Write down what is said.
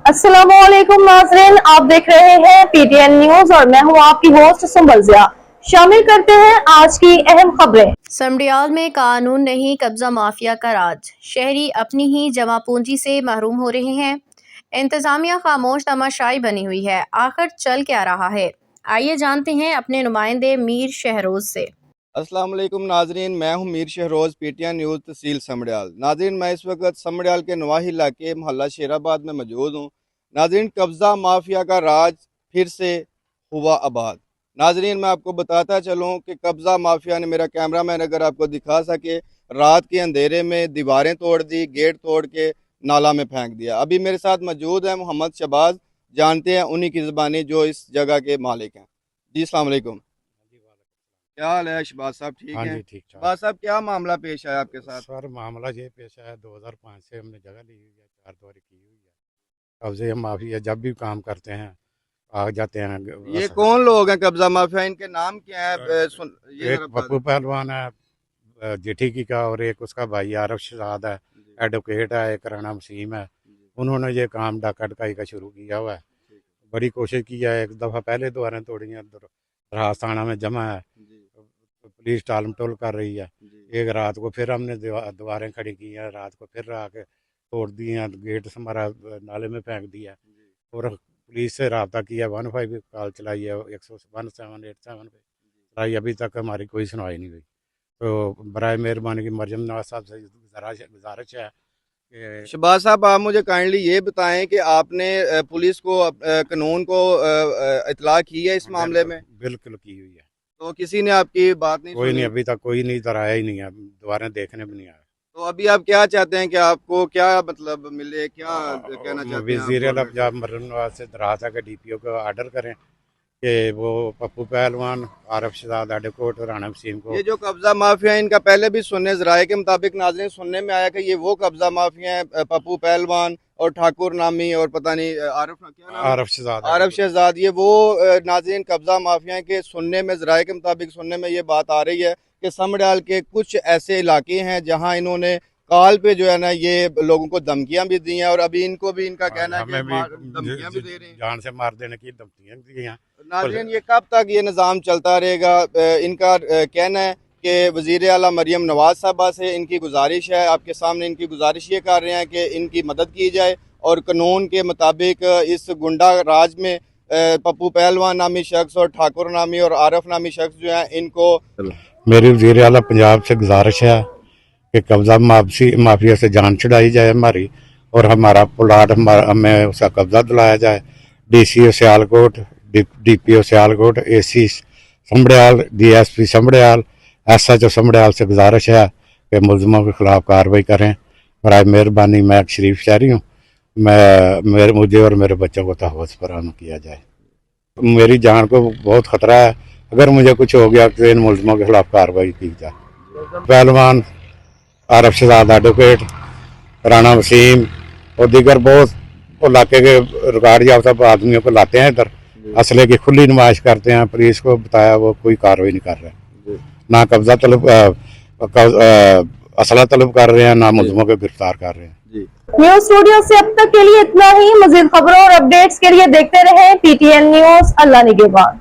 अस्सलामुअलैकुम नाज़रीन, आप देख रहे हैं पीटीएन न्यूज और मैं हूं आपकी होस्ट सुंबल ज़िया। शामिल करते हैं आज की अहम खबरें। समड़ियाल में कानून नहीं कब्जा माफिया का राज, शहरी अपनी ही जमा पूंजी से महरूम हो रहे हैं। इंतजामिया खामोश तमाशाई बनी हुई है, आखिर चल क्या रहा है? आइए जानते हैं अपने नुमाइंदे मीर शहरोज से। अस्सलाम वालेकुम नाजरीन, मैं हूं मीर शहरोज, पीटीएन न्यूज़ तहसील समड़ियाल। नाजरीन, मैं इस वक्त समड़ियाल के नवाही इलाके मोहल्ला शेराबाद में मौजूद हूं। नाजरीन, कब्ज़ा माफिया का राज फिर से हुआ आबाद। नाजरीन, मैं आपको बताता चलूं कि कब्ज़ा माफिया ने, मेरा कैमरामैन अगर आपको दिखा सके, रात के अंधेरे में दीवारें तोड़ दी, गेट तोड़ के नाला में फेंक दिया। अभी मेरे साथ मौजूद है मोहम्मद शहबाज, जानते हैं उन्हीं की ज़बानी जो इस जगह के मालिक हैं। जी अस्सलाम वालेकुम। क्या हाल है शहबाज साहब, ठीक हाँ है? जी, ठीक ठाक। शहबाज साहब, क्या मामला पेश आया आपके साथ? सर, मामला ये पेश आया, 2005 से हमने जगह ली हुई है, 4 दीवारी की हुई है। कब्जे माफिया जब भी काम करते हैं आ जाते हैं। ये कौन लोग हैं कब्जा माफिया, इनके नाम क्या है? एक पप्पू पहलवान है जेठी का, और एक उसका भाई आरफ शहजाद है, एडवोकेट है, एक राणा वसीम है। उन्होंने ये काम डाका डकाई का शुरू किया हुआ है। बड़ी कोशिश की है, एक दफ़ा पहले द्वारें तोड़ी हैं, दरखास्त थाना में जमा है, पुलिस टाल मटोल कर रही है। एक रात को फिर हमने दीवारें खड़ी की हैं, रात को फिर आके तोड़ दी हैं, गेट से हमारा नाले में फेंक दिया, और पुलिस से रब्ता किया, 15 कॉल चलाई है, 11787 पे चलाई, अभी तक हमारी कोई सुनवाई नहीं हुई। तो बराए मेहरबानी की मरजम नवाज साहब से गुजारिश है कि शहबाज साहब, आप मुझे काइंडली ये बताएं कि आपने पुलिस को, कानून को इतला की है इस मामले में? बिल्कुल की हुई है। तो किसी ने आपकी बात नहीं कोई सुनी? नहीं, अभी तक कोई नहीं इधर आया ही नहीं है, दोबारा देखने भी नहीं आया। तो अभी आप क्या चाहते हैं कि आपको क्या मतलब मिले, क्या कहना चाहते हैं? वज़ीर आला पंजाब मरहम नवाज से दराज है कि DPO को आर्डर करें कि वो पप्पू पहलवान, आरफ शहजाद, एडवोकेट, राणा वसीम को। ये जो कब्जा माफिया है, इनका पहले भी सुनने ज़राए के मुताबिक नाज़रीन सुनने में आया कि ये वो कब्जा माफिया है, पप्पू पहलवान और ठाकुर नामी और पता नहीं आरफ शहजाद, ये वो नाज़रीन कब्जा माफिया के सुनने में, ज़राए के मुताबिक सुनने में ये बात आ रही है कि समड़ियाल के कुछ ऐसे इलाके हैं जहां इन्होंने कॉल पे जो है ना ये लोगों को धमकियां भी दी हैं, और अभी इनको भी इनका कहना है कि धमकियां भी दे रहे हैं, जान से मार देने की धमकियां दी हैं। नाज़रीन, ये कब तक ये निज़ाम चलता रहेगा? इनका कहना है कि वज़ीर आला मरियम नवाज साहबा से इनकी गुजारिश है, आपके सामने इनकी गुजारिश ये कर रहे हैं कि इनकी मदद की जाए और कानून के मुताबिक इस गुंडा राज में पप्पू पहलवान नामी शख्स और ठाकुर नामी और आरफ नामी शख्स जो हैं, इनको। मेरी वज़ीर आला पंजाब से गुजारिश है कि कब्जा माफिया से जान छुड़ाई जाए हमारी, और हमारा प्लाट हमें उसका कब्जा दिलाया जाए। DCO Sialkot, DPO Sialkot, AC समड़ियाल, DSP समड़ियाल, SHO समड़ियाल से गुजारिश है कि मुलजमों के खिलाफ कार्रवाई करें। बराए मेहरबानी, मैं एक शरीफ शहरी हूँ, मुझे और मेरे बच्चों को तहफ़्फ़ुज़ फराहम किया जाए। मेरी जान को बहुत ख़तरा है, अगर मुझे कुछ हो गया तो इन मुलजमों के खिलाफ कार्रवाई की जाए। पहलवान, आरफ शहजाद, एडवोकेट, राणा वसीम और दीगर बहुत इलाके के रिकॉर्ड याफ्ता आदमियों को लाते हैं इधर, असले की खुली नुमाइश करते हैं। पुलिस को बताया, वो कोई कार्रवाई नहीं कर रहे, ना कब्जा तलब असला तलब कर रहे हैं, ना मुलजमों को गिरफ्तार कर रहे हैं। न्यूज स्टूडियो से अब तक के लिए इतना ही। मजीद खबरों और अपडेट्स के लिए देखते रहें PTN न्यूज। अल्लाह निगहबान।